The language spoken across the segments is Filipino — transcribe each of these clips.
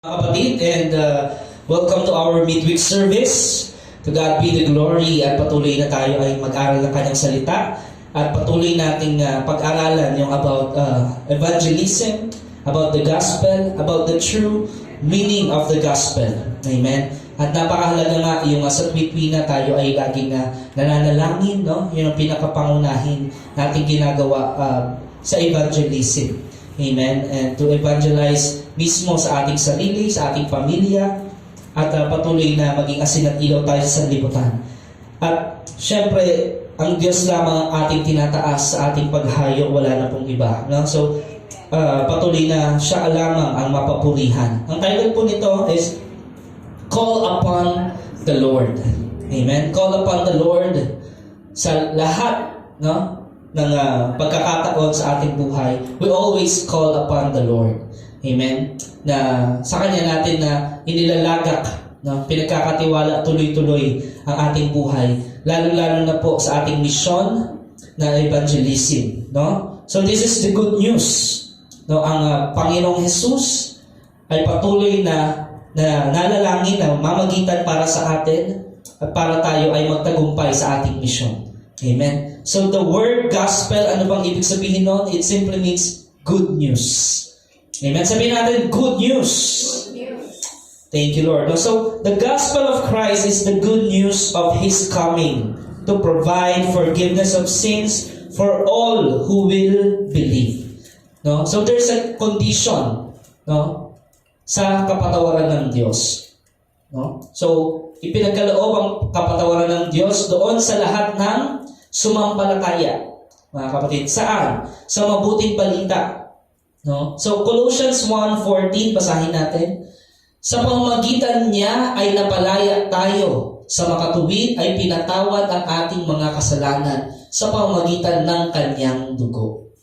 Kapatid, and welcome to our midweek service. To God be the glory at patuloy na tayo ay mag-aral ng kanyang salita at patuloy nating pag-aralan yung about evangelism, about the gospel, about the true meaning of the gospel. Amen. At napakahalaga nga yung sa tuwid na tayo ay laging nananalangin, no? Yun ang pinakapangunahin nating ginagawa sa evangelism. Amen. And to evangelize mismo sa ating sarili, sa ating pamilya, at patuloy na maging asin at ilaw tayo sa sanlibutan. At syempre, ang Diyos lamang ang ating tinataas sa ating paghayo, wala na pong iba. No? So, patuloy na siya lamang ang mapapurihan. Ang title po nito is Call Upon the Lord. Amen. Call upon the Lord sa lahat, no? ng pagkakataon sa ating buhay, we always call upon the Lord. Amen? Na sa Kanya natin na inilalagak, no? Pinagkakatiwala tuloy-tuloy ang ating buhay. Lalo-lalo na po sa ating mission na evangelism. No? So this is the good news. No? Ang Panginoong Jesus ay patuloy na nalalangin na mamagitan para sa atin at para tayo ay magtagumpay sa ating mission. Amen. So the word gospel, ano bang ibig sabihin nun? It simply means good news. Amen. Sabihin natin, good news. Thank you, Lord. So the gospel of Christ is the good news of His coming to provide forgiveness of sins for all who will believe. No? So there's a condition, no, sa kapatawaran ng Diyos. No? So ipinagkaloob ang kapatawaran ng Diyos doon sa lahat ng sumampalataya, mga kapatid. Saan? Sa mabuting balita. No? So, Colossians 1:14, basahin natin. Sa pamamagitan niya ay napalaya tayo. Sa makatuwid ay pinatawad ang ating mga kasalanan sa pamamagitan ng kanyang dugo.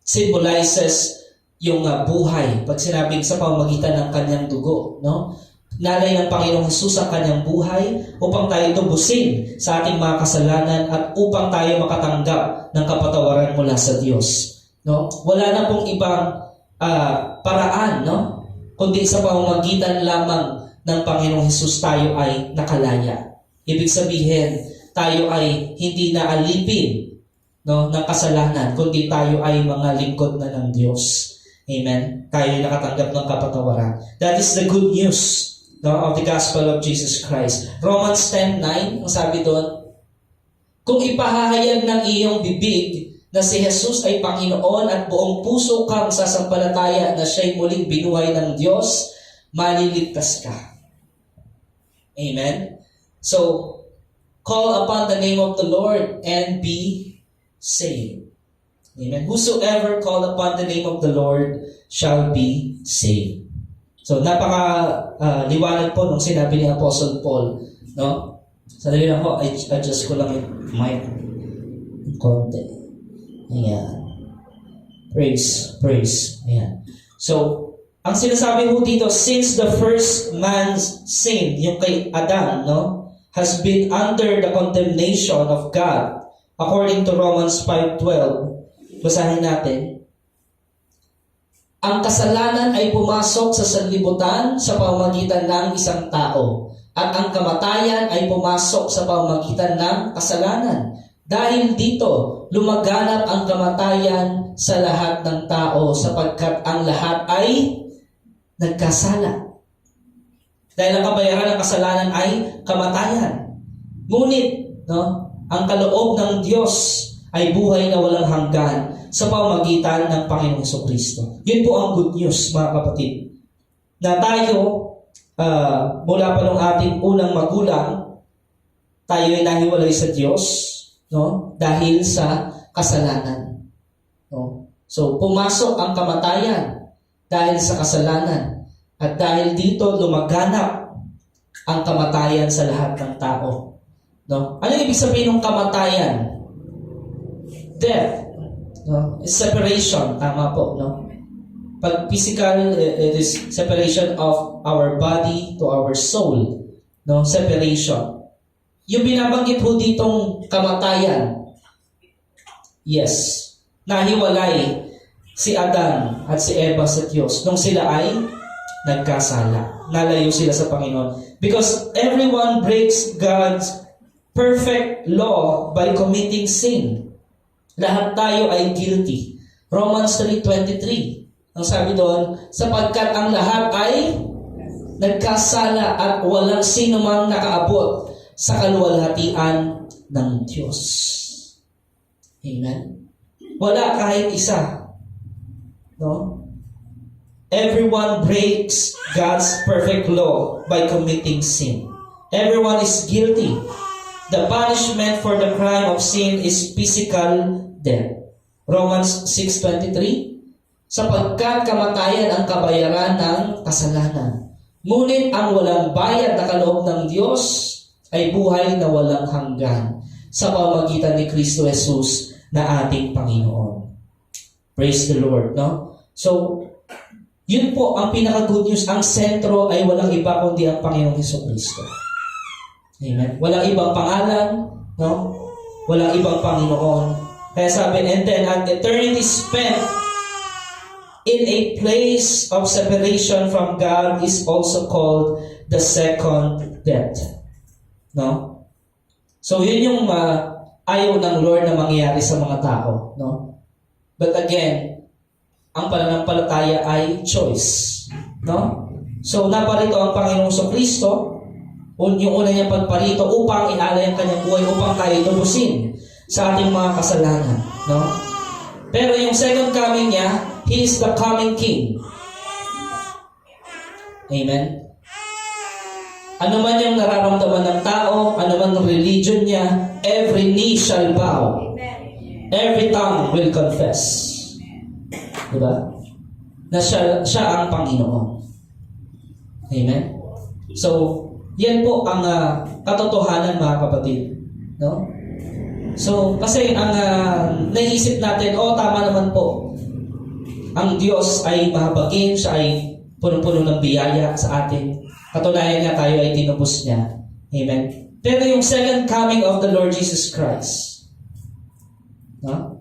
Symbolizes yung buhay. Pag sinabing sa pamamagitan ng kanyang dugo, no? Nalay ng Panginoong Jesus ang kanyang buhay upang tayo tubusin sa ating mga kasalanan at upang tayo makatanggap ng kapatawaran mula sa Diyos. No? Wala na pong ibang paraan, no? Kundi sa pamamagitan lamang ng Panginoong Jesus tayo ay nakalaya. Ibig sabihin, tayo ay hindi na alipin, no, ng kasalanan, kundi tayo ay mga lingkod na ng Diyos. Amen? Tayo ay nakatanggap ng kapatawaran. That is the good news, no, of the gospel of Jesus Christ. Romans 10:9, ang sabi doon, kung ipahahayag ng iyong bibig na si Jesus ay Panginoon at buong puso kang sasampalataya na siya'y muling binuhay ng Diyos, maliligtas ka. Amen? So, call upon the name of the Lord and be saved. Amen? Whosoever call upon the name of the Lord shall be saved. So, napaka-liwanag po nung sinabi ni Apostle Paul, no? Sadali lang po, adjust ko lang yung mic. Konti. Ayan. Praise. Ayan. So, ang sinasabi po dito, since the first man's sin, yung kay Adam, no, has been under the condemnation of God, according to Romans 5:12, basahin natin, ang kasalanan ay pumasok sa sanlibutan sa pamamagitan ng isang tao, at ang kamatayan ay pumasok sa pamamagitan ng kasalanan. Dahil dito, lumaganap ang kamatayan sa lahat ng tao sapagkat ang lahat ay nagkasala. Dahil ang kabayaran ng kasalanan ay kamatayan. Ngunit, no, ang kaloob ng Diyos ay buhay na walang hanggan sa pamamagitan ng Panginoong Jesucristo. Yun po ang good news, mga kapatid. Na tayo, mula pa nung ating unang magulang, tayo ay nahiwalay sa Diyos, no? Dahil sa kasalanan. No? So, pumasok ang kamatayan dahil sa kasalanan. At dahil dito, lumaganap ang kamatayan sa lahat ng tao. No? Ano ibig sabihin ng kamatayan? Death. No? Separation, tama po, no? Pag physical, it is separation of our body to our soul, no? Separation. Yung binabanggit po ditong kamatayan, yes, nahiwalay si Adan at si Eva sa Diyos nung sila ay nagkasala. Nalayo sila sa Panginoon. Because everyone breaks God's perfect law by committing sin. Lahat tayo ay guilty. Romans 3:23. Ang sabi doon, sapagkat ang lahat ay nagkasala at walang sino mang nakaabot sa kaluwalhatian ng Diyos. Amen? Wala kahit isa. No? Everyone breaks God's perfect law by committing sin. Everyone is guilty. The punishment for the crime of sin is physical death. Romans 6:23. Sapagkat kamatayan ang kabayaran ng kasalanan. Ngunit ang walang bayad na kaloob ng Diyos ay buhay na walang hanggan sa pamamagitan ni Kristo Jesus na ating Panginoon. Praise the Lord, no? So, yun po ang pinaka-good news. Ang sentro ay walang iba kundi ang Panginoong Hesukristo. Amen? Walang ibang pangalan, no? Walang ibang Panginoon. Kaya sabi, and then an eternity spent in a place of separation from God is also called the second death. No? So, yun yung ayaw ng Lord na mangyari sa mga tao. No? But again, ang pananampalataya ay choice. No? So, naparito ang Panginoong Kristo, yung una niyang pagparito upang ialay ang kanyang buhay, upang tayo lubusin sa ating mga kasalanan. No? Pero yung second coming niya, He is the coming King. Amen? Ano man yung nararamdaman ng tao, ano man ang religion niya, every knee shall bow. Every tongue will confess. Diba? Na siya ang Panginoon. Amen? So, yan po ang katotohanan, mga kapatid. No? So, kasi ang naisip natin, tama naman po. Ang Diyos ay mahabagin, siya ay puno-puno ng biyaya sa atin. Katunayan nga tayo ay tinubos niya. Amen? Pero yung second coming of the Lord Jesus Christ, no?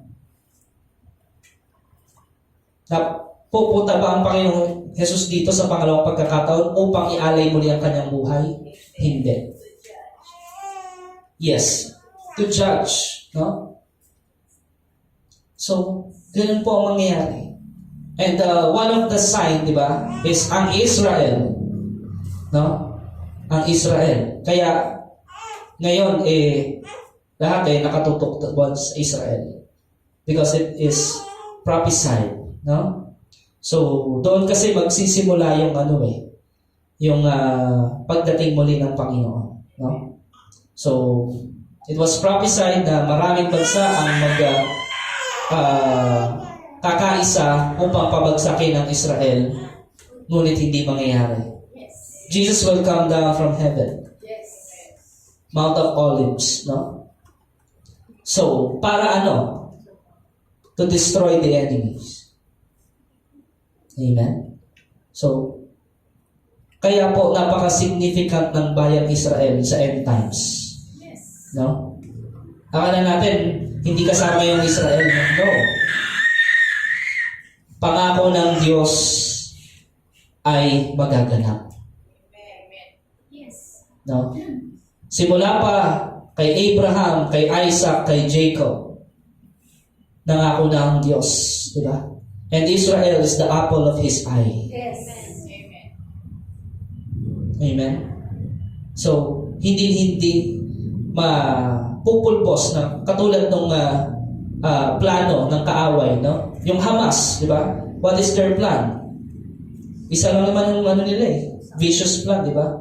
Pupunta ba ang Panginoong Jesus dito sa pangalawang pagkakataon upang ialay muli ang kanyang buhay? Hindi. Yes. To judge. No? So, ganun po ang mangyayari. And one of the sign, di ba, is ang Israel. No? Ang Israel. Kaya, ngayon, lahat nakatutok sa Israel. Because it is prophesied. No? So, doon kasi magsisimula yung yung pagdating muli ng Panginoon. No? So, it was prophesied na maraming bansa ang kakaisa upang pabagsakin ng Israel, ngunit hindi mangyayari. Jesus will come down from heaven. Mount of Olives, no? So, para ano? To destroy the enemies. Amen? So, kaya po napaka-significant ng bayan Israel sa end times. No? Akala natin, hindi kasama yung Israel. No. Pangako ng Diyos ay magaganap. No? Simula pa kay Abraham, kay Isaac, kay Jacob, nangako na ang Diyos. Diba? And Israel is the apple of His eye. Yes. Amen? So, hindi mapupulbos na katulad ng plano ng kaaway, no? Yung Hamas, di ba? What is their plan? Isa lang naman yung nila vicious plan, di ba?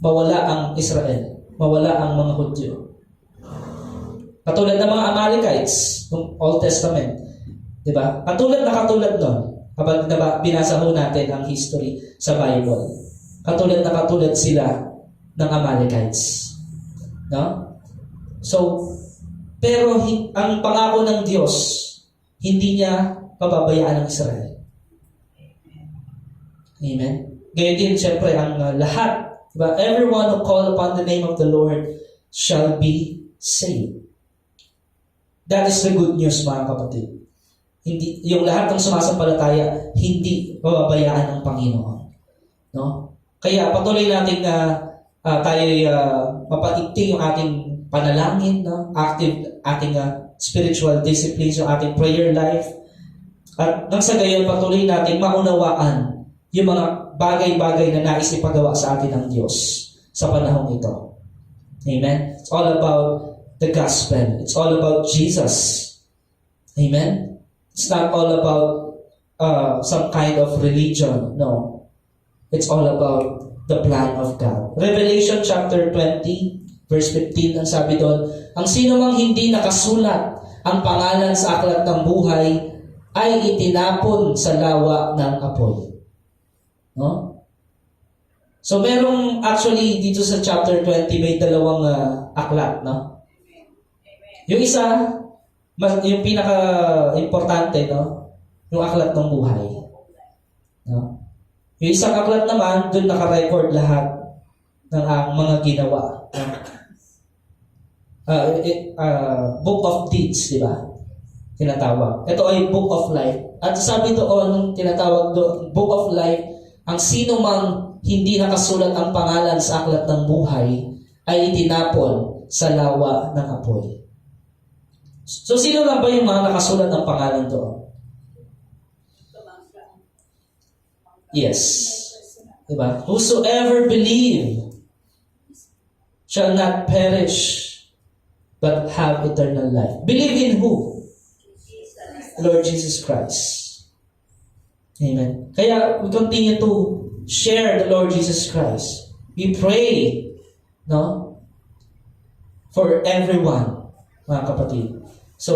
Mawala ang Israel. Mawala ang mga Hudyo. Katulad ng mga Amalekites ng Old Testament. Di ba? Katulad nun. Kapag binasa ho natin ang history sa Bible. Katulad sila ng Amalekites. No? So, pero ang pangako ng Diyos, hindi niya pababayaan ang Israel. Amen? Gayun din, siyempre, ang lahat, diba? Everyone who call upon the name of the Lord shall be saved. That is the good news, mga kapatid. Hindi, yung lahat ng sumasampalataya, hindi pababayaan ng Panginoon. No? Kaya patuloy natin na tayo mapaigting yung ating panalangin, no? Active ating spiritual disciplines, yung ating prayer life. At nang sa gayon, patuloy natin maunawaan yung mga bagay-bagay na nais ipagawa sa atin ng Diyos sa panahong ito. Amen? It's all about the gospel. It's all about Jesus. Amen? It's not all about some kind of religion. No. It's all about the plan of God. Revelation chapter 20, verse 15, ang sabi doon, ang sino mang hindi nakasulat ang pangalan sa aklat ng buhay ay itinapon sa lawa ng apoy. No? So merong actually dito sa chapter 20 may dalawang aklat, no? Yung isa, yung pinaka-importante, no? Yung aklat ng buhay. No? Yung isang aklat naman, doon naka-record lahat ng mga ginawa. Book of Deeds, di ba? Tinatawag. Ito ay Book of Life. At sabi doon, tinatawag doon, Book of Life, ang sino mang hindi nakasulat ang pangalan sa aklat ng buhay ay itinapon sa lawa ng apoy. So, sino lang ba yung mga nakasulat ng pangalan doon? Yes. Diba? Whosoever believe shall not perish but have eternal life. Believe in who? Lord Jesus Christ. Amen. Kaya we continue to share the Lord Jesus Christ. We pray, no? For everyone, mga kapatid. So,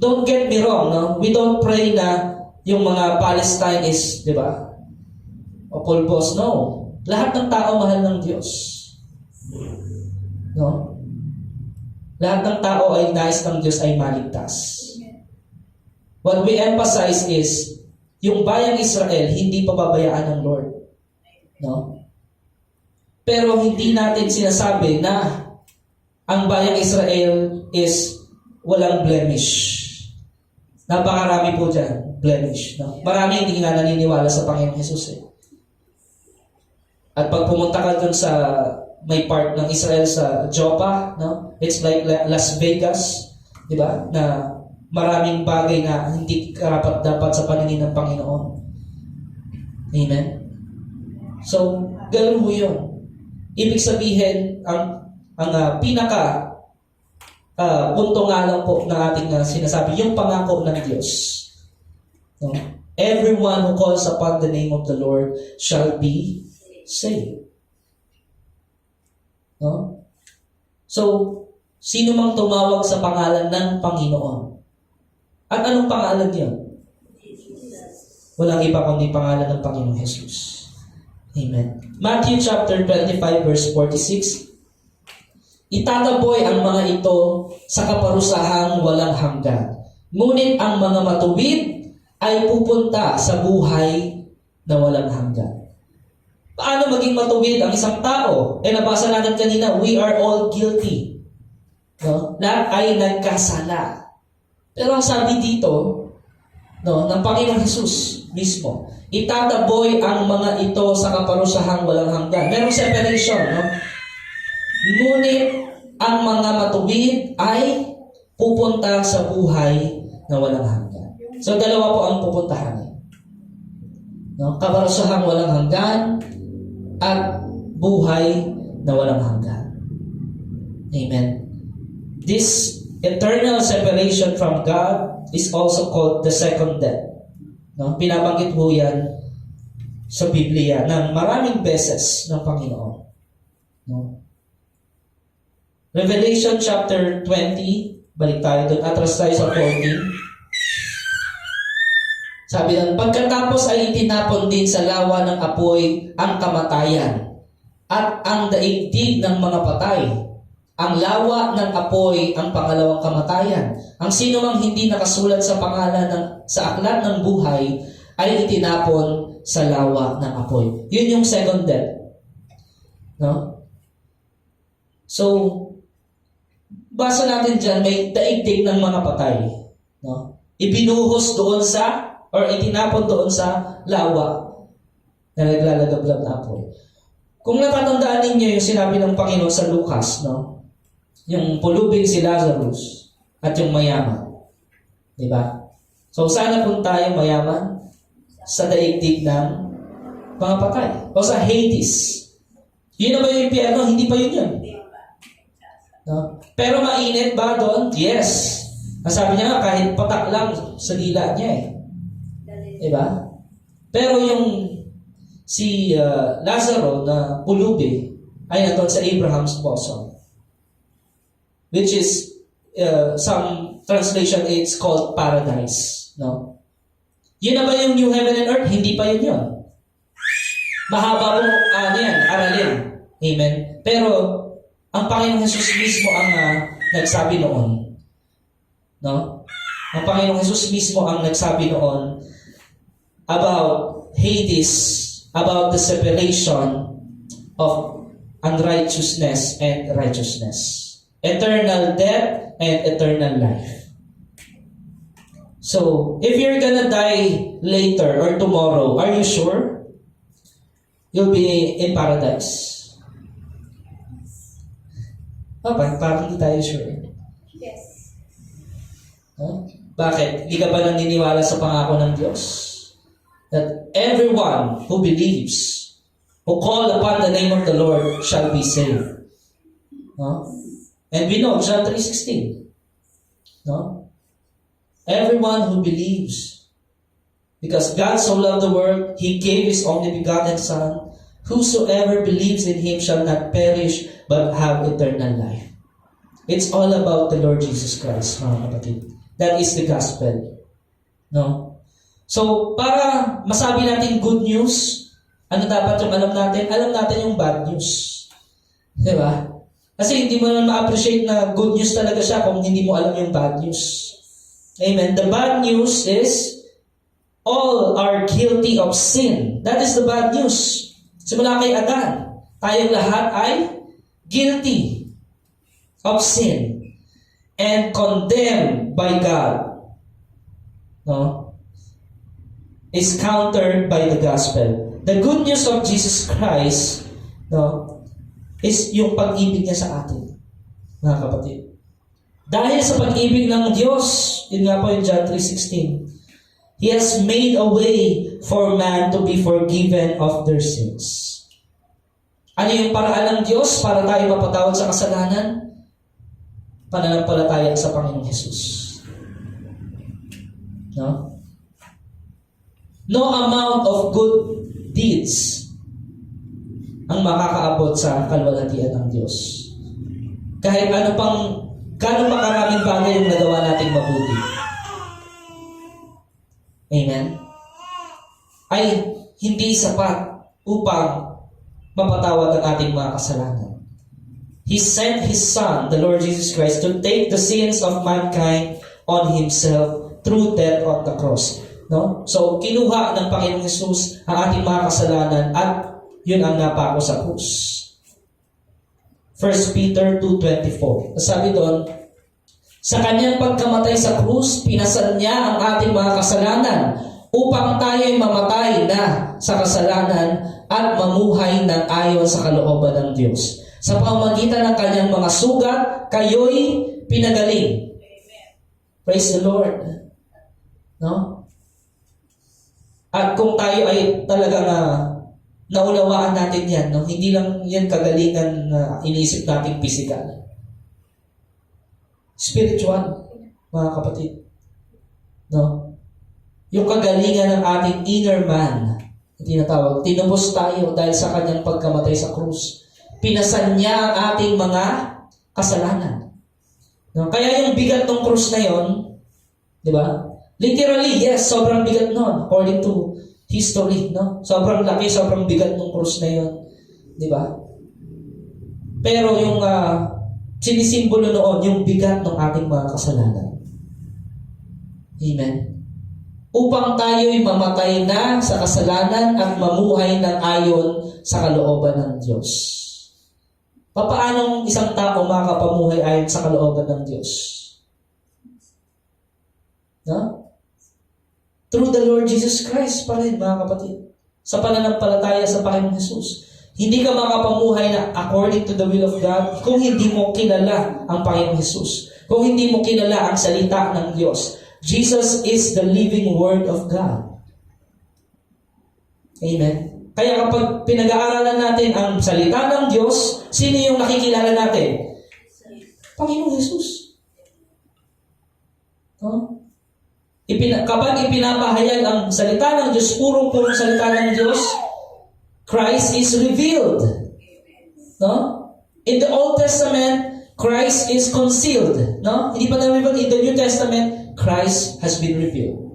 don't get me wrong, no? We don't pray na yung mga Palestine is, di ba? O pulpos, no. Lahat ng tao mahal ng Diyos. No? Lahat ng tao ay nais ng Diyos ay maligtas. What we emphasize is, yung bayang Israel, hindi pababayaan ng Lord. No? Pero hindi natin sinasabi na ang bayang Israel is walang blemish. Napakarami po dyan, blemish. No? Marami hindi nga naniniwala sa Panginoong Jesus. At pag pumunta ka dun sa may part ng Israel sa Joppa, no? It's like Las Vegas, di ba? Na maraming bagay na hindi karapat-dapat sa paningin ng Panginoon. Amen? So, ganun mo yun. Ibig sabihin, ang pinaka punto nga lang po na ating sinasabi, yung pangako ng Diyos. No? Everyone who calls upon the name of the Lord shall be saved. No? So, sino mang tumawag sa pangalan ng Panginoon? At anong pangalan niya? Walang iba kundi pangalan ng Panginoong Jesus. Amen. Matthew chapter 25 verse 46. Itataboy ang mga ito sa kaparusahang walang hanggan. Ngunit ang mga matuwid ay pupunta sa buhay na walang hanggan. Paano maging matuwid ang isang tao? Nabasa natin kanina, we are all guilty. No? Lahat ay nagkasala. Pero ang sabi dito, no, ng Panginoong Jesus mismo, itataboy ang mga ito sa kaparusahang walang hanggan. Merong separation, no? Ngunit ang mga matuwid ay pupunta sa buhay na walang hanggan. So, dalawa po ang pupuntahan. No? Kaparusahang walang hanggan at buhay na walang hanggan. Amen. This eternal separation from God is also called the second death. No? Pinabanggit po yan sa Biblia ng maraming beses ng Panginoon. No? Revelation chapter 20, balik tayo doon, atras tayo sa 14. Sabi doon, pagkatapos ay itinapon din sa lawa ng apoy ang kamatayan at ang daigdig ng mga patay. Ang lawa ng apoy ang pangalawang kamatayan. Ang sino mang hindi nakasulat sa pangalan sa aklat ng buhay ay itinapon sa lawa ng apoy. Yun yung second death. No? So, basa natin dyan, may daigdig ng mga patay. No? Ibinuhos doon sa, or itinapon doon sa lawa na naglalagablab na apoy. Kung natatandaan ninyo yung sinabi ng Panginoon sa Lucas, no? Yung pulubing si Lazarus at yung mayaman. Di ba? So, sana kung tayo mayaman sa daigdig ng mga patay. O sa Hades. Yun na ba yung impyerno? Hindi pa yun. No? Pero mainit ba doon? Yes. Ang sabi niya nga, kahit patak lang sa dila niya eh. Diba? Pero yung si Lazaro na pulubi ay nandun sa Abraham's bosom. Which is, some translation, it's called paradise. No? Yun na ba yung new heaven and earth? Hindi pa yun. Mahaba pong aralin. Amen? Pero, ang Panginoong Jesus mismo ang nagsabi noon. No? Ang Panginoong Jesus mismo ang nagsabi noon about Hades, about the separation of unrighteousness and righteousness. Eternal death and eternal life. So, if you're gonna die later or tomorrow, are you sure you'll be in paradise? Parang hindi tayo sure. Yes. Huh? Bakit? Hindi ka ba naniniwala sa pangako ng Diyos? That everyone who believes, who call upon the name of the Lord, shall be saved. Huh? And we know, John 3:16. No? Everyone who believes. Because God so loved the world, He gave His only begotten Son. Whosoever believes in Him shall not perish, but have eternal life. It's all about the Lord Jesus Christ, mga kapatid. That is the gospel. No? So, para masabi natin good news, ano dapat yung alam natin? Alam natin yung bad news. Diba? Kasi hindi mo naman ma-appreciate na good news talaga siya kung hindi mo alam yung bad news. Amen. The bad news is all are guilty of sin. That is the bad news. Simula kay Adan, tayong lahat ay guilty of sin and condemned by God. No? Is countered by the gospel. The good news of Jesus Christ, no, is yung pag-ibig niya sa atin, mga kapatid. Dahil sa pag-ibig ng Diyos, yun nga po yung John 3:16, He has made a way for man to be forgiven of their sins. Ano yung paraan ng Diyos para tayo mapatawad sa kasalanan? Pananampalataya sa Panginoong Jesus. No? No amount of good deeds ang makakaabot sa kalwalhatian ng Diyos. Kahit ano pang, gano'ng makaraming bagay yung nagawa nating mabuti. Amen? Ay hindi sapat upang mapatawad ang ating mga kasalanan. He sent His Son, the Lord Jesus Christ, to take the sins of mankind on Himself through death on the cross. No? So, kinuha ng Panginoong Jesus ang ating mga kasalanan at yun ang napako sa krus. 1 Peter 2:24. Sabi doon, sa kanyang pagkamatay sa krus, pinasan niya ang ating mga kasalanan upang tayo'y mamatay na sa kasalanan at mamuhay ng ayon sa kalooban ng Diyos. Sa pamamagitan ng kanyang mga sugat, kayo'y pinagaling. Amen. Praise the Lord. No? At kung tayo ay talagang naunawaan natin yan, no? Hindi lang yan kagalingan na iniisip nating physical. Spiritual, mga kapatid. No? Yung kagalingan ng ating inner man, tinatawag, tinubos tayo dahil sa kanyang pagkamatay sa krus. Pinasan niya ang ating mga kasalanan. No? Kaya yung bigat ng krus na yon, di ba? Literally, yes, sobrang bigat nun, according to history, no? Sobrang laki, sobrang bigat ng krus na yon, di ba? Pero yung sinisimbolo noon, yung bigat ng ating mga kasalanan. Amen? Upang tayo'y mamatay na sa kasalanan at mamuhay ng ayon sa kalooban ng Diyos. Papaanong isang tao makapamuhay ayon sa kalooban ng Diyos? No? Through the Lord Jesus Christ pa rin, mga kapatid. sa pananampalataya sa Panginoong Jesus. Hindi ka makapamuhay na according to the will of God kung hindi mo kilala ang Panginoong Jesus. Kung hindi mo kilala ang salita ng Diyos. Jesus is the living Word of God. Amen. Kaya kapag pinag-aaralan natin ang salita ng Diyos, sino yung nakikilala natin? Panginoong Jesus. No? Kapag ipinapahayag ang salita ng Diyos, purong-purong salita ng Diyos, Christ is revealed. No? In the Old Testament, Christ is concealed. No? Hindi pa namin in the New Testament, Christ has been revealed.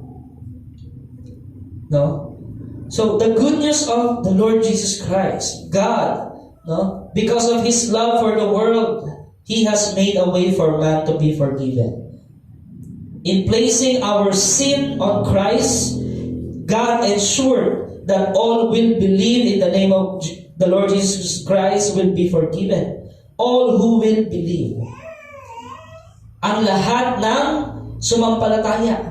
No? So, the good news of the Lord Jesus Christ, God, no? Because of His love for the world, He has made a way for man to be forgiven. In placing our sin on Christ, God ensured that all will believe in the name of the Lord Jesus Christ will be forgiven. All who will believe. Ang lahat ng sumampalataya.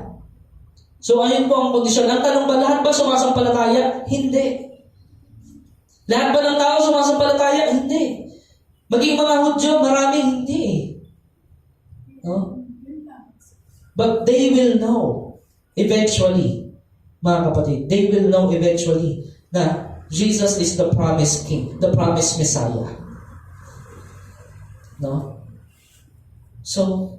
So, ayun po ang kondisyon. Ang tanong ba, lahat ba sumasampalataya? Hindi. Lahat ba ng tao sumasampalataya? Hindi. Maging mga Hudyo, marami hindi. No? But they will know eventually, mga kapatid, they will know eventually na Jesus is the promised King, the promised Messiah. No? So,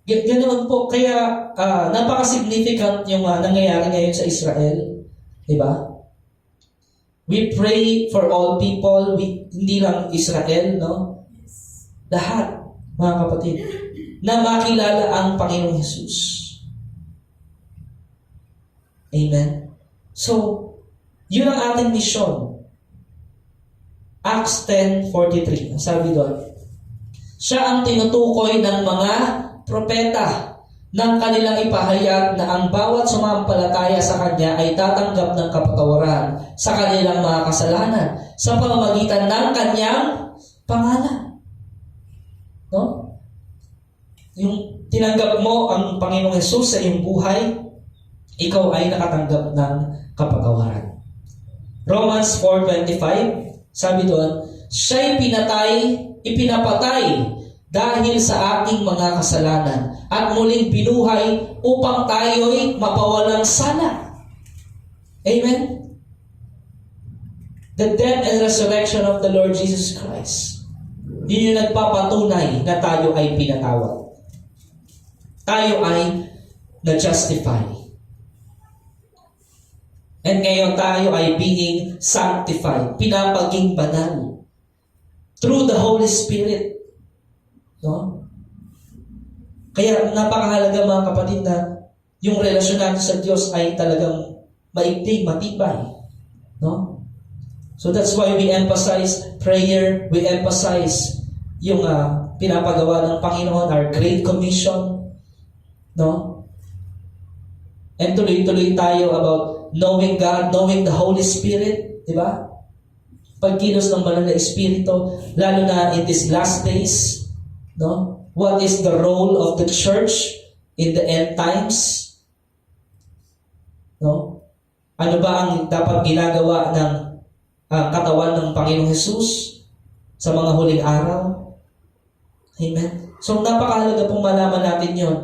ganoon po. Kaya, napaka-significant yung nangyayari ngayon sa Israel. Diba? We pray for all people, hindi lang Israel, no? Lahat, mga kapatid, na makilala ang Panginoong Jesus. Amen? So, yun ang ating misyon. Acts 10:43. Sabi doon, siya ang tinutukoy ng mga propeta nang kanilang ipahayag na ang bawat sumampalataya sa Kanya ay tatanggap ng kapatawaran sa kanilang mga kasalanan sa pamamagitan ng Kanyang pangalan. No? Yung tinanggap mo ang Panginoong Hesus sa iyong buhay, ikaw ay nakatanggap ng kapatawaran. Romans 4:25, sabi doon, siya'y ipinapatay dahil sa ating mga kasalanan at muling binuhay upang tayo'y mapawalang sala. Amen? The death and resurrection of the Lord Jesus Christ. Yun yung nagpapatunay na tayo ay pinatawad. Tayo ay na-justify. And ngayon tayo ay being sanctified, pinapaging banal through the Holy Spirit. No? Kaya napakahalaga mga kapatid na yung relasyon natin sa Diyos ay talagang maigting, matibay. No? So that's why we emphasize prayer, we emphasize yung pinapagawa ng Panginoon, our Great Commission. No? And tuloy-tuloy tayo about knowing God, knowing the Holy Spirit, di ba? Pagkilos ng banal na Espiritu, lalo na in these last days, no? What is the role of the church in the end times? No? Ano ba ang dapat ginagawa ng katawan ng Panginoong Hesus sa mga huling araw? Amen? So, napakahalaga pong malaman natin yon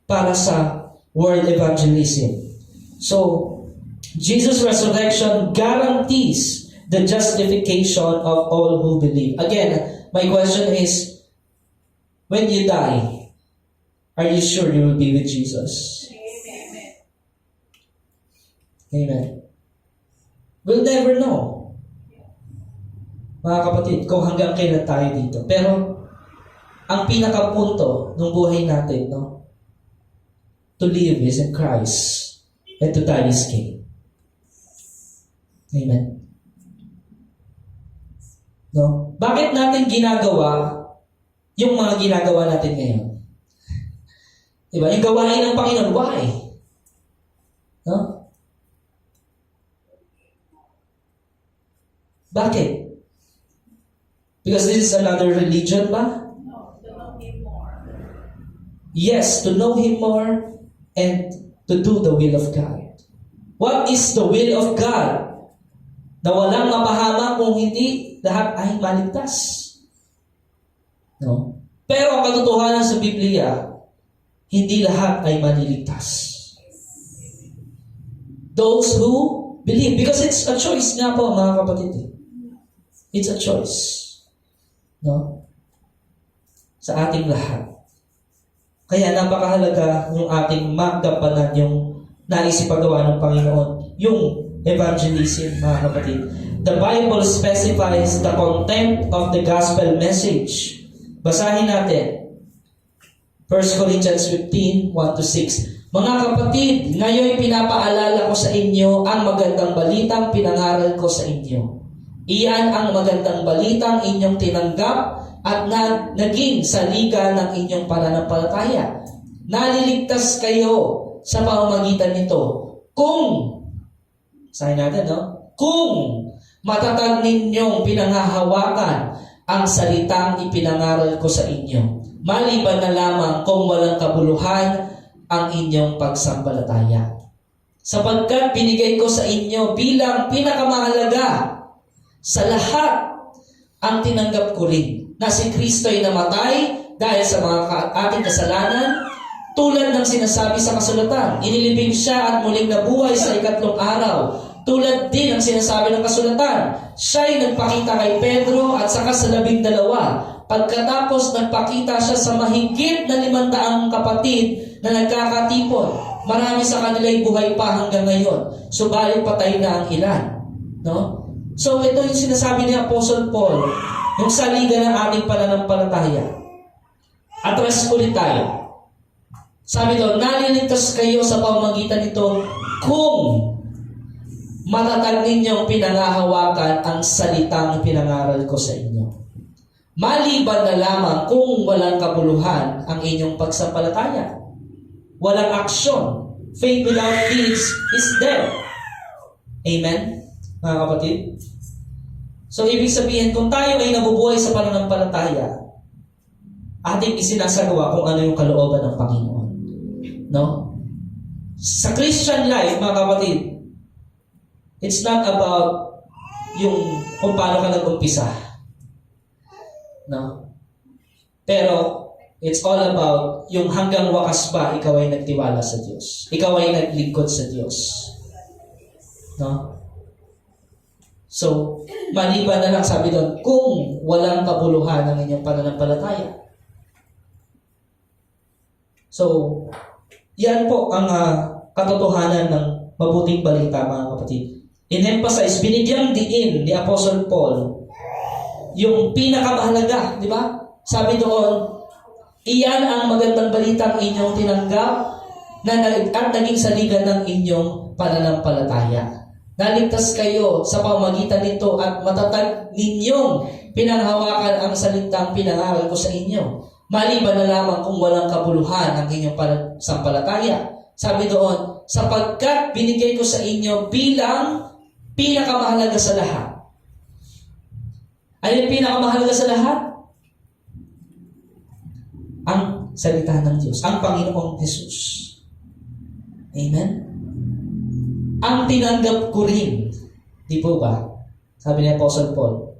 para sa world evangelism. So, Jesus' resurrection guarantees the justification of all who believe. Again, my question is, when you die, are you sure you will be with Jesus? Amen. Amen. We'll never know, mga kapatid, kung hanggang kailan tayo dito. Pero, ang pinakapunto ng buhay natin, no? To live is in Christ, and to die is gain. Amen. No? Bakit natin ginagawa yung mga ginagawa natin ngayon? Diba? Yung gawain ng Panginoon, why? No? Bakit? Because this is another religion ba? No, to know Him more. Yes, to know Him more and to do the will of God. What is the will of God? Na walang mapahamak kung hindi lahat ay maligtas. No? Pero ang katotohanan sa Biblia, hindi lahat ay maliligtas. Those who believe. Because it's a choice nga po, mga kapatid. It's a choice. No? Sa ating lahat. Kaya napakahalaga yung ating magampanan, yung naisipagawa ng Panginoon, yung evangelism, mga kapatid. The Bible specifies the content of the gospel message. Basahin natin. 1 Corinthians 15, 1-6. Mga kapatid, ngayon pinapaalala ko sa inyo ang magandang balitang pinangaral ko sa inyo. Iyan ang magandang balitang inyong tinanggap at naging saliga ng inyong pananampalataya. Naliligtas kayo sa pamamagitan nito. Sabi natin, no? Kung matatag ninyong pinanghahawakan ang salitang ipinangaral ko sa inyo, maliban na lamang kung walang kabuluhan ang inyong pagsampalataya. Sapagkat binigay ko sa inyo bilang pinakamahalaga sa lahat ang tinanggap ko rin, na si Kristo'y namatay dahil sa mga ating kasalanan, tulad ng sinasabi sa kasulatan. Inilibing siya at muling nabuhay sa ikatlong araw. Tulad din ang sinasabi ng kasulatan. Siya'y nagpakita kay Pedro at saka sa 12. Pagkatapos nagpakita siya sa mahigit na 500 kapatid na nagkakatipon. Marami sa kanila'y buhay pa hanggang ngayon. Subalit patay na ang ilan. No? So ito yung sinasabi ni Apostle Paul, yung saliga ng ating pananampalataya. Atras ulit tayo. Sabi doon, naliligtas kayo sa pamamagitan nito kung matatag ninyong pinangahawakan ang salitang pinangaral ko sa inyo. Maliban na lamang kung walang kabuluhan ang inyong pagsampalataya. Walang aksyon. Faith without deeds is dead. Amen? Mga kapatid? So, ibig sabihin, kung tayo ay nabubuhay sa pananampalataya, ating isinasagawa kung ano yung kalooban ng Panginoon. No? Sa Christian life, mga kapatid, it's not about yung kung paano ka nag-umpisa. No? Pero, it's all about yung hanggang wakas ba, ikaw ay nagtiwala sa Diyos. Ikaw ay naglingkod sa Diyos. No? So, maliban na lang sabi doon, kung walang kabuluhan ang inyong pananampalataya. So, yan po ang katotohanan ng mabuting balita, mga kapatid. In-emphasize, binigyang diin ni Apostle Paul yung pinakamahalaga, di ba? Sabi doon, iyan ang magandang balitang inyong tinanggap at naging saligan ng inyong pananampalataya. Naligtas kayo sa pamamagitan nito at matatag ninyong pinanghawakan ang salitang pinangaral ko sa inyo. Maliban na lamang kung walang kabuluhan ang inyong sampalataya. Sabi doon, sapagkat binigay ko sa inyo bilang pinakamahalaga sa lahat. Ano yung pinakamahalaga sa lahat? Ang salita ng Diyos, ang Panginoong Jesus. Amen? Ang tinanggap ko rin. Di po ba? Sabi ni Apostle Paul.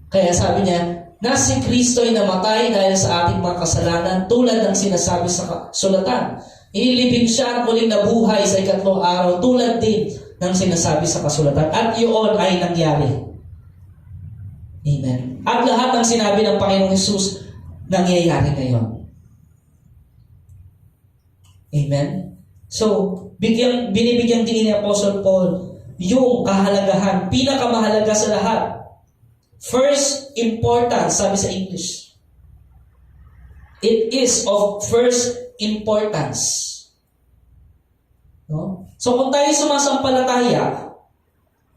Kaya sabi niya, na si Kristo'y namatay dahil sa ating mga kasalanan tulad ng sinasabi sa kasulatan. Inilibing siya at muling nabuhay sa ikatlong araw tulad din ng sinasabi sa kasulatan. At yun ay nangyari. Amen. At lahat ng sinabi ng Panginoong Jesus nangyayari ngayon. Amen. So, binibigyan din ni Apostle Paul yung kahalagahan, pinakamahalaga sa lahat. First importance, sabi sa English. It is of first importance. No? So kung tayo sumasampalataya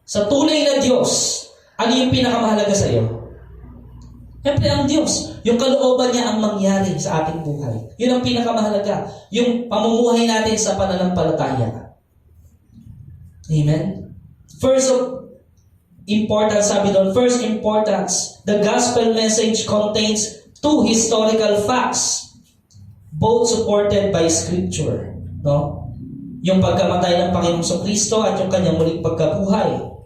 sa tunay na Diyos, ano yung pinakamahalaga sa iyo? Siyempre ang Diyos. Yung kalooban niya ang mangyari sa ating buhay. Yun ang pinakamahalaga. Yung pamumuhay natin sa pananampalataya. Amen? First importance, sabi doon, first importance, the gospel message contains two historical facts, both supported by scripture. No? Yung pagkamatay ng Panginoong Kristo at yung kanyang muling pagkabuhay.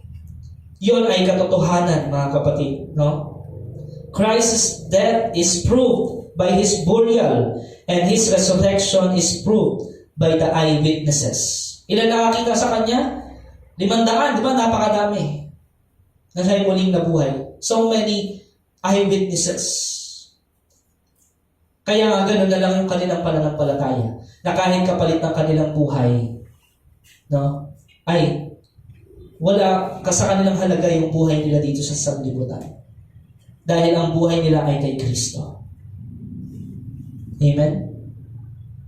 Yun ay katotohanan, mga kapatid. No? Christ's death is proved by His burial, and His resurrection is proved by the eyewitnesses. Ilan nakakita sa Kanya? 500, di ba? Napakadami. Na siya'y muling nabuhay. So many eyewitnesses. Kaya nga ganun na lang yung kanilang pananampalataya. Na kahit kapalit ng kanilang buhay, no, ay wala sa kanilang halaga yung buhay nila dito sa sanlibutan. Dahil ang buhay nila ay kay Kristo. Amen?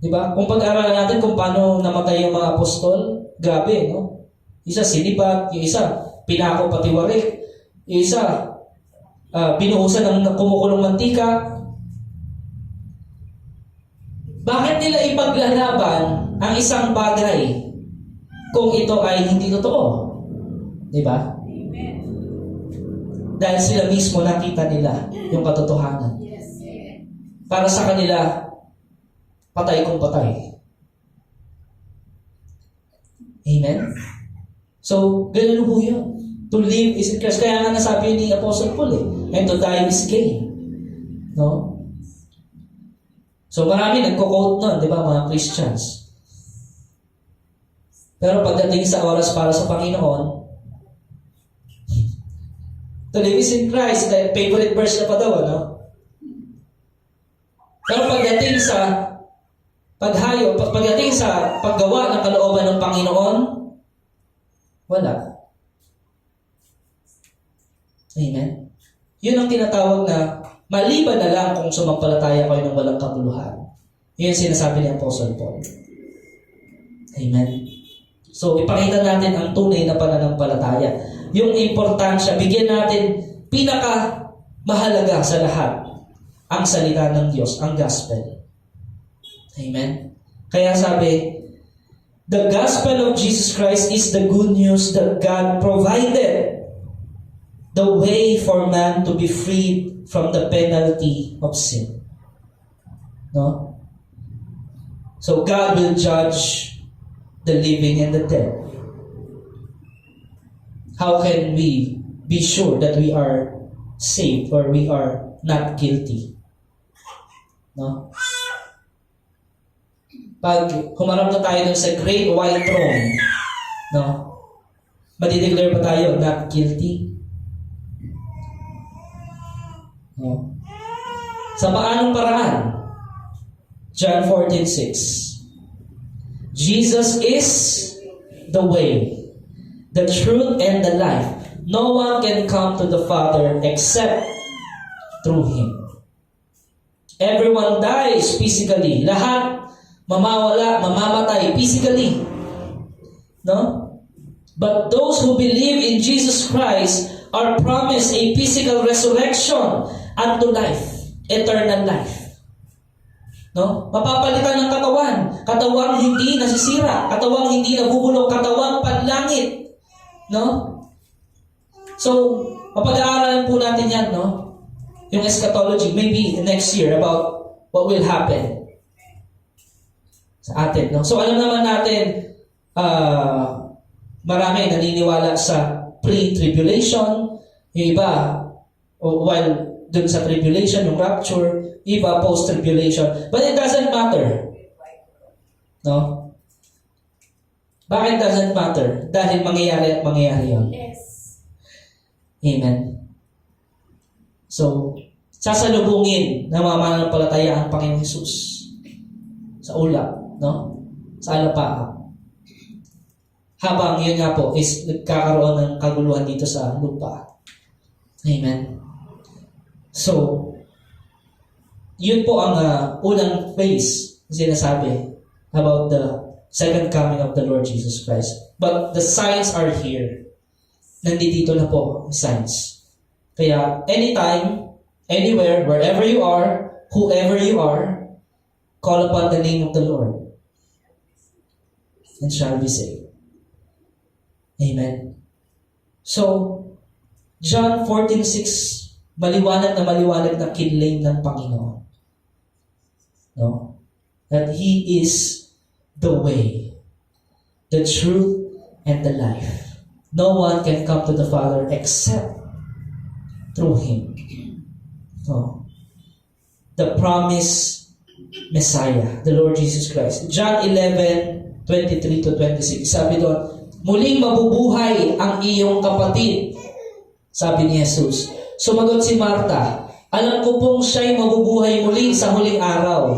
Diba? Kung pag-aaralan natin kung paano namatay yung mga apostol, grabe, no? Isa sinibat, yung isa pinako patiwarik, yung isa binuhusan ng kumukulong mantika. Bakit nila ipaglalaban ang isang bagay kung ito ay hindi totoo? Diba? Amen. Dahil sila mismo nakita nila yung katotohanan. Yes. Para sa kanila, patay kung patay. Amen? So, ganun po yun. To live is in Christ. Kaya nga nasabi ni Apostle Paul and to die is gain. No? So, marami nagko-quote nun, di ba, mga Christians. Pero pagdating sa oras para sa Panginoon, to live is in Christ, the favorite verse na pa daw, no? Pero pagdating sa pagdating sa paggawa ng kalooban ng Panginoon, wala. Amen? Yun ang tinatawag na maliban na lang kung sumampalataya kayo ng walang kabuluhan. Yun ang sinasabi ni Apostle Paul. Amen? So, ipakita natin ang tunay na pananampalataya. Yung importansya, bigyan natin pinaka-mahalaga sa lahat ang salita ng Diyos, ang gospel. Amen? Kaya sabi, the gospel of Jesus Christ is the good news that God provided the way for man to be freed from the penalty of sin. No? So God will judge the living and the dead. How can we be sure that we are saved or we are not guilty? No? Pag humarap na tayo dun sa great white throne, no? Madideclare pa tayo not guilty? No? Sa paanong paraan? John 14:6. Jesus is the way, the truth, and the life. No one can come to the Father except through Him. Everyone dies physically. Lahat mamawala, mamamatay physically. No? But those who believe in Jesus Christ are promised a physical resurrection unto life, eternal life. No? Mapapalitan ng katawan. Katawang hindi nasisira. Katawang hindi nabubulok. Katawang panlangit. No? So, mapag-aaralan po natin yan, no? Yung eschatology, maybe next year about what will happen sa atin, no? So, alam naman natin, marami naniniwala sa pre-tribulation, yung iba, while dun sa tribulation, yung rapture, iba post-tribulation. But it doesn't matter. No? Bakit doesn't matter? Dahil mangyayari at mangyayari yun. Yes. Amen. So, sasalubungin ng mga mananampalataya ang Panginoong Hesus sa ulap, no? Sa alapaap. Habang yun nga po is nagkakaroon ng kaguluhan dito sa lupa. Amen. So, yun po ang unang phase na sinasabi about the second coming of the Lord Jesus Christ. But the signs are here. Nandito na po ang signs. Kaya anytime, anywhere, wherever you are, whoever you are, call upon the name of the Lord and shall be saved. Amen. So, John 14:6, maliwanag na kinlaim ng Panginoon. No? That He is the way, the truth, and the life. No one can come to the Father except through Him. No. The promised Messiah, the Lord Jesus Christ. John 11:23 to 26. Sabi doon, muling mabubuhay ang iyong kapatid. Sabi ni Jesus. Sumagot si Marta, alam ko pong siya'y mabubuhay muli sa huling araw.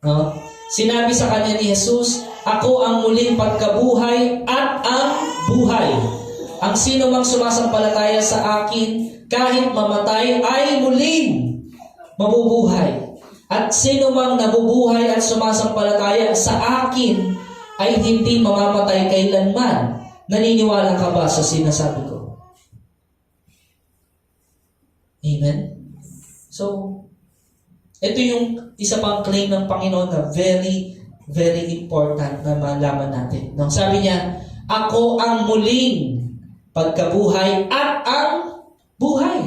No? Sinabi sa kanya ni Jesus, ako ang muling pagkabuhay at ang buhay. Ang sino mang sumasampalataya sa akin, kahit mamatay, ay muling mabubuhay. At sino mang nabubuhay at sumasampalataya sa akin, ay hindi mamamatay kailanman. Naniniwala ka ba sa sinasabi ko? Amen? So, ito yung isa pang claim ng Panginoon na very, very important na malaman natin. No? Sabi niya, ako ang muling pagkabuhay at ang buhay.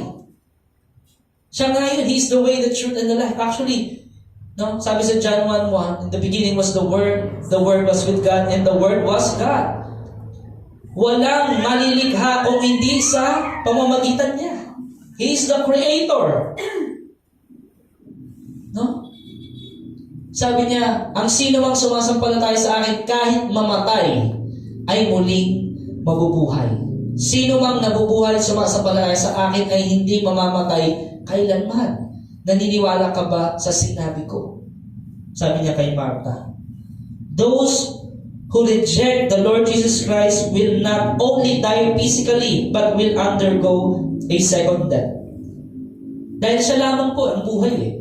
Siya nga yun. He's the way, the truth, and the life. Actually, no? Sabi sa John 1:1, in the beginning was the Word was with God, and the Word was God. Walang malilikha kung hindi sa pamamagitan niya. He is the Creator. No? Sabi niya, ang sino mang sumasampalataya sa akin kahit mamatay ay muling mabubuhay. Sino mang nabubuhay at sumasampalataya sa akin ay hindi mamamatay kailanman. Naniniwala ka ba sa sinabi ko? Sabi niya kay Martha. Those who reject the Lord Jesus Christ will not only die physically but will undergo a second death. Dahil siya lamang po ang buhay eh.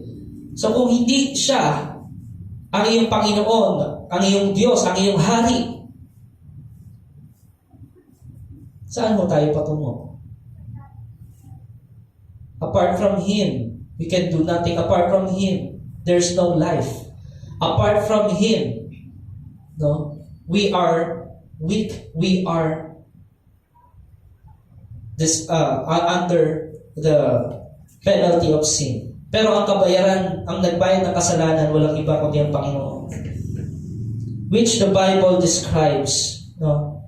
So kung hindi siya ang iyong Panginoon, ang iyong Diyos, ang iyong Hari, saan mo tayo patungo? Apart from Him, we can do nothing. Apart from Him, there's no life. Apart from Him, no, we are weak. We are under the penalty of sin. Pero ang kabayaran, ang nagbayad ng kasalanan, walang iba kundi ang Panginoon. Which the Bible describes, no?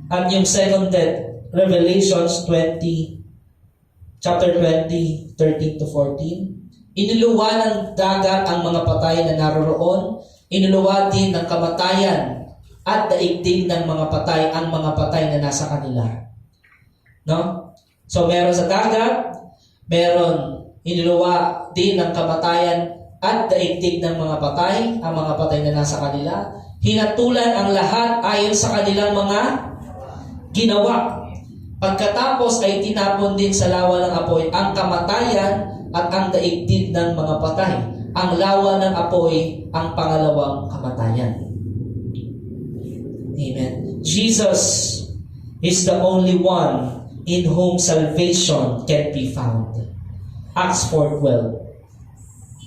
At yung second death, Revelations 20, chapter 20, 13 to 14. Inuluwa ng dagat ang mga patay na naroroon, inuluwa din ng kamatayan at daigdig ng mga patay ang mga patay na nasa kanila. No? So meron sa dagat, meron inuluwa din ng kamatayan at daigdig ng mga patay, ang mga patay na nasa kanila. Hinatulan ang lahat ayon sa kanilang mga ginawa. Pagkatapos ay tinapon din sa lawa ng apoy ang kamatayan at ang daigdig ng mga patay. Ang lawa ng apoy ang pangalawang kamatayan. Amen. Jesus is the only one in whom salvation can be found. Acts 4:12.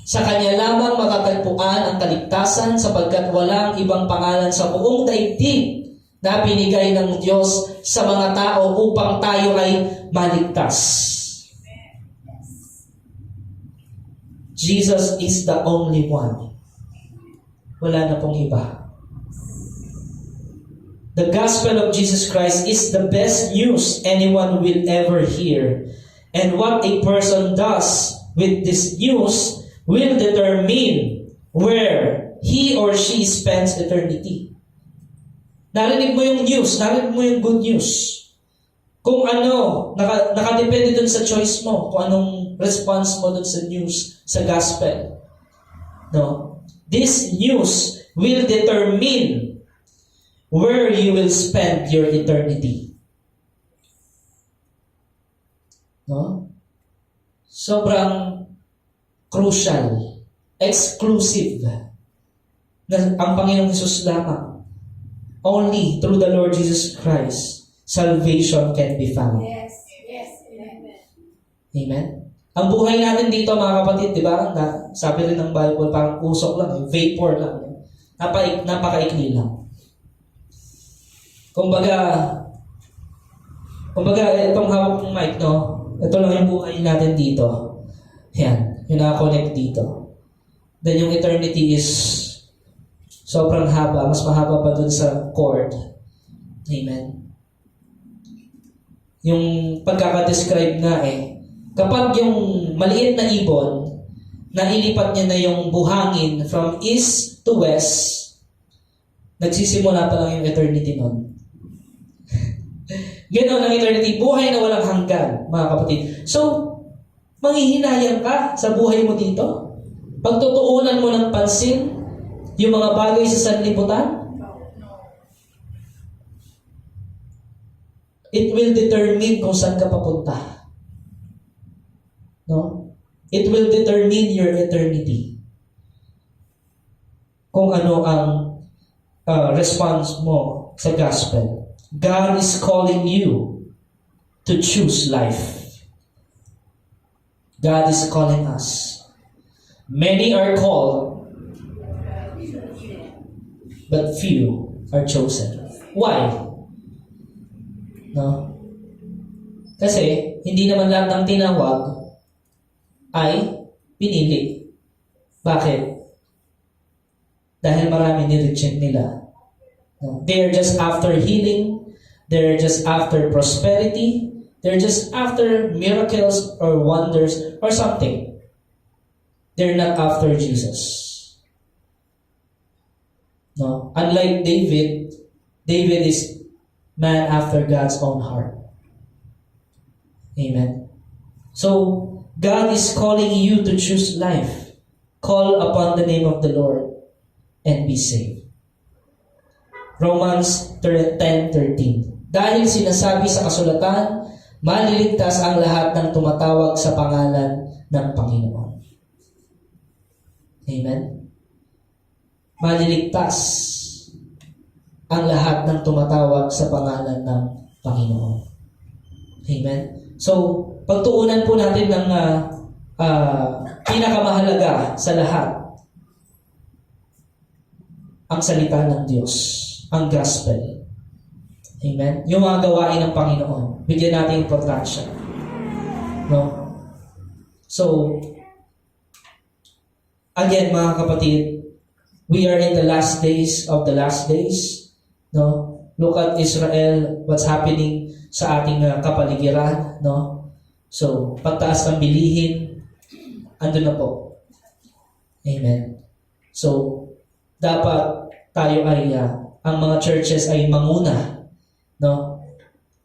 Sa Kanya lamang matatagpuan ang kaligtasan sapagkat walang ibang pangalan sa buong daigdig na binigay ng Diyos sa mga tao upang tayo ay maligtas. Jesus is the only one. Wala na pong iba. The gospel of Jesus Christ is the best news anyone will ever hear. And what a person does with this news will determine where he or she spends eternity. Narinig mo yung news, narinig mo yung good news. Kung ano, nakadepende dun sa choice mo, kung anong response mo dun sa news, sa gospel. No? This news will determine where you will spend your eternity. No? Sobrang crucial, exclusive na ang Panginoong Hesus lamang. Only through the Lord Jesus Christ, salvation can be found. Yes, yes, amen. Amen? Ang buhay natin dito, mga kapatid, di ba? Sabi rin ng Bible, parang usok lang, vapor lang. Napakaikli lang. Kumbaga, itong hawak ng mic, no? Ito lang yung buhay natin dito. Yan, yung nakakonect dito. Then yung eternity is sobrang haba, mas mahaba pa dun sa cord. Amen. yung pagkakadescribe nga kapag yung maliit na ibon, nailipat niya na yung buhangin from east to west, nagsisimula pa lang yung eternity nun. Ganoon ang eternity, buhay na walang hanggan, mga kapatid. So, manghihinayang ka sa buhay mo dito? Pagtutuunan mo ng pansin yung mga bagay sa sanlibutan? It will determine kung saan ka papunta. No? It will determine your eternity. Kung ano ang response mo sa gospel. God is calling you to choose life. God is calling us. Many are called, but few are chosen. Why? No? Kasi, hindi naman lahat ng tinawag ay pinili. Bakit? Dahil marami ni-reject nila. No? They're just after healing. They're just after prosperity. They're just after miracles or wonders or something. They're not after Jesus. No? Unlike David, David is man after God's own heart. Amen. So, God is calling you to choose life. Call upon the name of the Lord and be saved. Romans 10:13. Dahil sinasabi sa kasulatan, maliligtas ang lahat ng tumatawag sa pangalan ng Panginoon. Amen? Maliligtas ang lahat ng tumatawag sa pangalan ng Panginoon. Amen? So, pagtuunan po natin ng pinakamahalaga sa lahat, ang salita ng Diyos, ang gospel. Amen? Yung mga gawain ng Panginoon, bigyan natin importansya. No? So, again, mga kapatid, we are in the last days of the last days. No? Look at Israel, what's happening sa ating kapaligiran. No? So, pagtaas ng bilihin, andun na po. Amen. So, dapat tayo ay, ang mga churches ay manguna, no?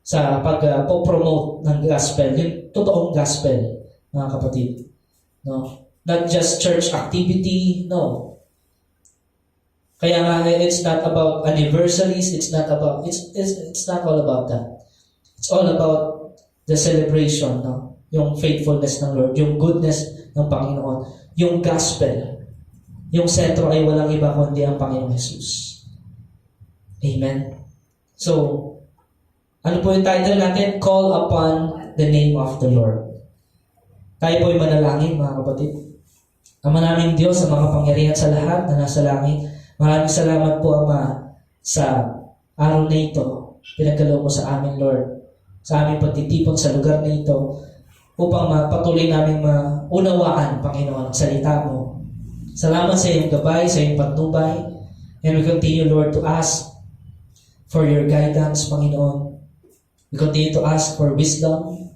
Sa pag-promote ng gospel, yung totoong gospel, mga kapatid. No? Not just church activity, no. Kaya nga, it's not about anniversaries, it's not all about that. It's all about the celebration, no? Yung faithfulness ng Lord, yung goodness ng Panginoon, yung gospel. Yung sentro ay walang iba kundi ang Panginoong Jesus. Amen? So, ano po yung title natin? Call upon the name of the Lord. Tayo po ay manalangin, mga kapatid. Ama naming Diyos, sa mga pangyarihan sa lahat na nasa langit, maraming salamat po, Ama, sa araw na ito. Pinagkaloob mo sa amin, Lord. Sa aming pagtitipon sa lugar na ito upang patuloy namin maunawaan, Panginoon, ang salita mo. Salamat sa iyong gabay, sa iyong patnubay. And we continue, Lord, to ask for your guidance, Panginoon. We continue to ask for wisdom.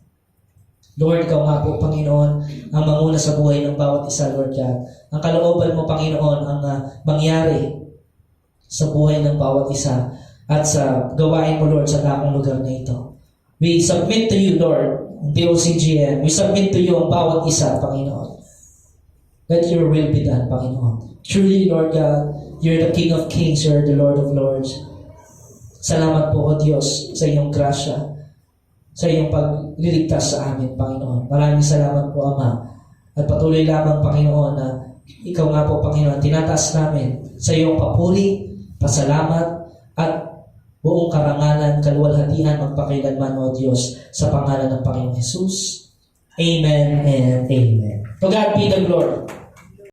Lord, ikaw nga po, Panginoon, ang manguna sa buhay ng bawat isa, Lord God. Ang kalooban mo, Panginoon, ang mangyari sa buhay ng bawat isa at sa gawain mo, Lord, sa dakong lugar na ito. We submit to you, Lord, DOCGM. We submit to you ang bawat isa, Panginoon. Let your will be done, Panginoon. Truly, Lord God, you're the King of Kings, you're the Lord of Lords. Salamat po, O Diyos, sa iyong grasya, sa iyong pagliligtas sa amin, Panginoon. Maraming salamat po, Ama. At patuloy lamang, Panginoon, na ikaw nga po, Panginoon, tinataas namin sa iyong papuri, pasalamat, at buong karangalan, kaluwalhatian, magpakailanman, O Diyos, sa pangalan ng Panginoong Jesus. Amen and amen. To God be the glory.